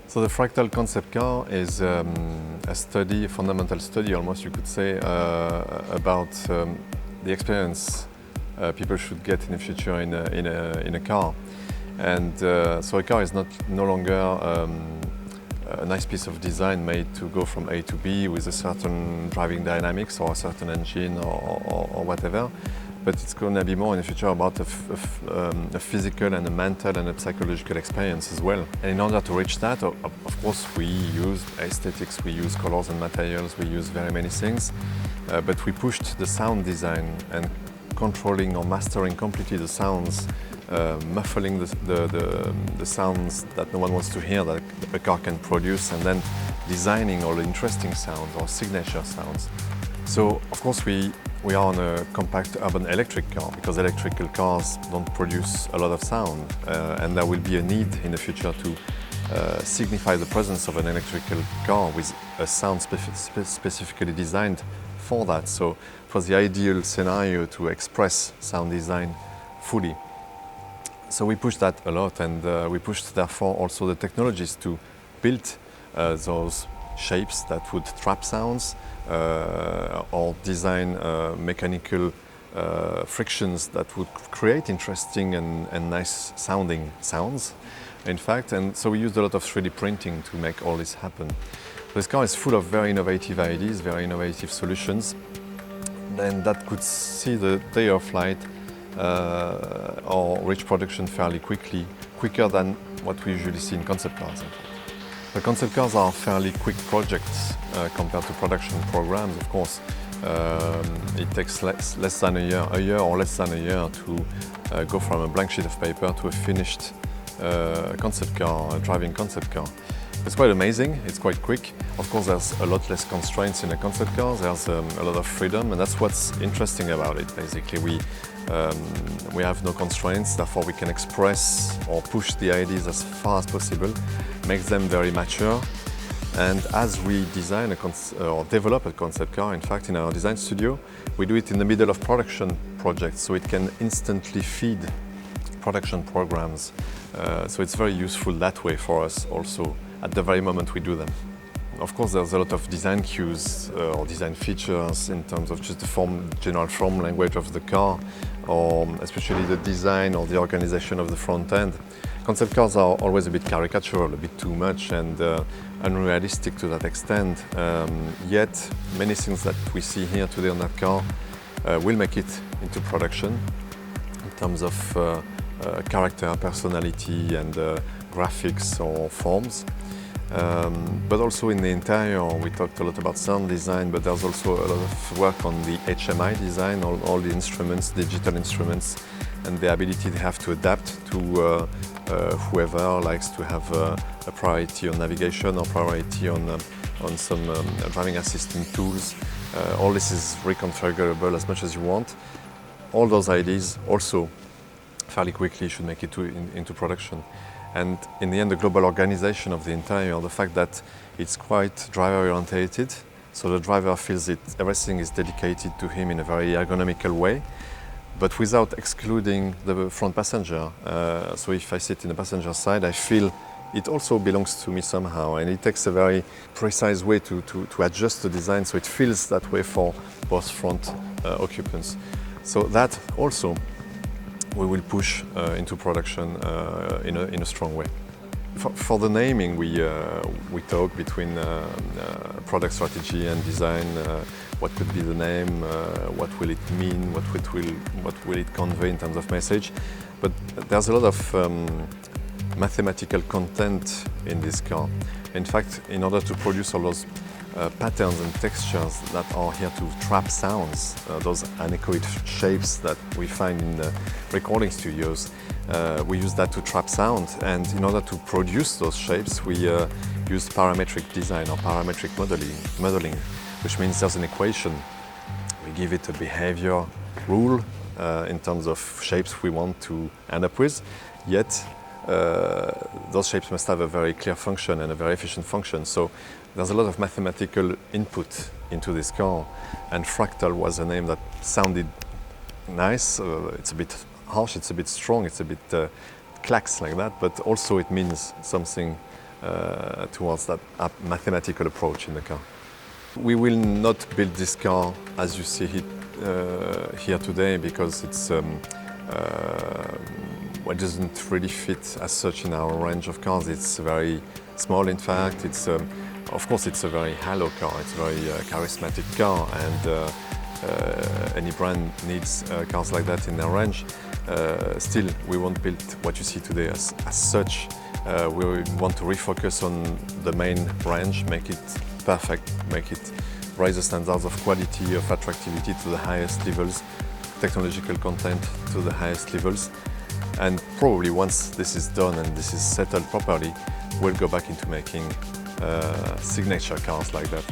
So the Fractal concept car is a study, a fundamental study almost you could say, about the experience people should get in the future in a car. And so a car is no longer a nice piece of design made to go from A to B with a certain driving dynamics or a certain engine or whatever. But it's going to be more in the future about a physical and a mental and a psychological experience as well. And in order to reach that, of course, we use aesthetics, we use colors and materials, we use very many things. But we pushed the sound design and controlling or mastering completely the sounds, muffling the sounds that no one wants to hear that a car can produce, and then designing all the interesting sounds or signature sounds. So, of course, we are on a compact urban electric car because electrical cars don't produce a lot of sound, and there will be a need in the future to signify the presence of an electrical car with a sound specifically designed for that. So it was the ideal scenario to express sound design fully. So we pushed that a lot, and we pushed therefore also the technologies to build those shapes that would trap sounds or design mechanical frictions that would create interesting and nice sounding sounds, in fact. And so we used a lot of 3D printing to make all this happen. This car is full of very innovative ideas, very innovative solutions, and that could see the day of flight or reach production fairly quickly, quicker than what we usually see in concept cars. The concept cars are fairly quick projects compared to production programs, of course. It takes less than a year or less than a year to go from a blank sheet of paper to a finished concept car, a driving concept car. It's quite amazing, it's quite quick. Of course, there's a lot less constraints in a concept car, there's a lot of freedom, and that's what's interesting about it, basically. We have no constraints, therefore we can express or push the ideas as far as possible, make them very mature. And as we design or develop a concept car, in fact, in our design studio, we do it in the middle of production projects, so it can instantly feed production programs. So it's very useful that way for us also, at the very moment we do them. Of course, there's a lot of design cues or design features in terms of just the general form language of the car, or especially the design or the organization of the front end. Concept cars are always a bit caricatural, a bit too much, and unrealistic to that extent. Yet, many things that we see here today on that car will make it into production in terms of character, personality, and graphics or forms. But also in the interior, we talked a lot about sound design, but there's also a lot of work on the HMI design, all the instruments, digital instruments, and the ability they have to adapt to whoever likes to have a priority on navigation or priority on some driving assistant tools. All this is reconfigurable as much as you want. All those ideas also fairly quickly should make it into production. And in the end, the global organization of the interior, the fact that it's quite driver-orientated, so the driver feels everything is dedicated to him in a very ergonomical way, but without excluding the front passenger. So if I sit in the passenger side, I feel it also belongs to me somehow, and it takes a very precise way to adjust the design so it feels that way for both front occupants. So that also we will push into production in a strong way. For the naming, we talk between product strategy and design. What could be the name? What will it mean? What will it convey in terms of message? But there's a lot of mathematical content in this car. In fact, in order to produce all those patterns and textures that are here to trap sounds, those anechoic shapes that we find in the recording studios, we use that to trap sound, and in order to produce those shapes we use parametric design or parametric modeling, which means there's an equation. We give it a behavior rule in terms of shapes we want to end up with, yet those shapes must have a very clear function and a very efficient function. So there's a lot of mathematical input into this car, and Fractal was a name that sounded nice. It's a bit harsh, it's a bit strong, it's a bit clacks like that, but also it means something towards that mathematical approach in the car. We will not build this car as you see it here today because it doesn't really fit as such in our range of cars. It's very small, in fact. Of course, it's a very halo car. It's a very charismatic car, and any brand needs cars like that in their range. Still, we won't build what you see today as such. We want to refocus on the main range, make it perfect, make it raise the standards of quality, of attractivity to the highest levels, technological content to the highest levels. And probably once this is done and this is settled properly, we'll go back into making signature cars like that.